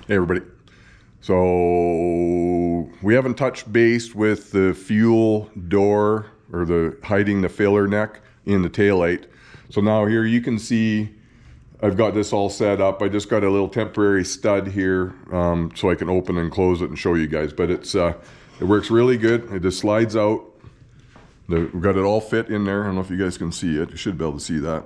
Hey everybody. So we haven't touched base with the fuel door or the hiding the filler neck in the taillight. So now here you can see I've got this all set up. I just got a little temporary stud here so I can open and close it and show you guys. But it works really good. It just slides out. We've got it all fit in there. I don't know if you guys can see it. You should be able to see that.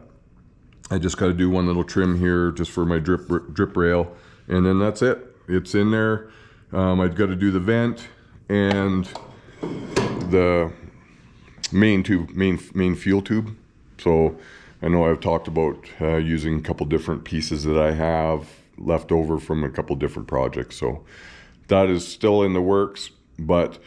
I just got to do one little trim here just for my drip rail, and then that's it. It's in there. I've got to do the vent and the main fuel tube. So I know I've talked about using a couple different pieces that I have left over from a couple different projects. So that is still in the works, but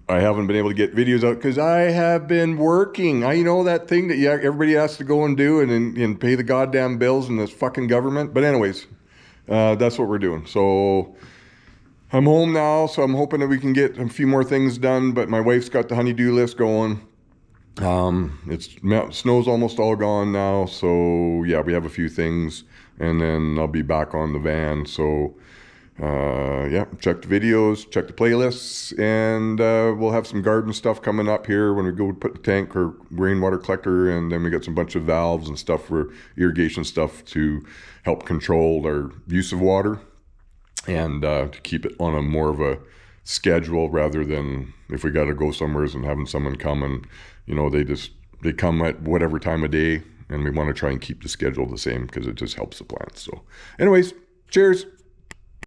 I haven't been able to get videos out because I have been working. You know that thing that everybody has to go and do and pay the goddamn bills in this fucking government. But anyways, that's what we're doing. So I'm home now, so I'm hoping that we can get a few more things done. But my wife's got the honey-do list going. Snow's almost all gone now, so yeah, we have a few things, and then I'll be back on the van. So yeah, check the videos, check the playlists, and we'll have some garden stuff coming up here when we go put the tank or rainwater collector, and then we got some bunch of valves and stuff for irrigation stuff to help control our use of water and to keep it on a more of a schedule rather than if we got to go somewhere and having someone come and, you know, they come at whatever time of day, and we want to try and keep the schedule the same because it just helps the plants. So anyways, cheers.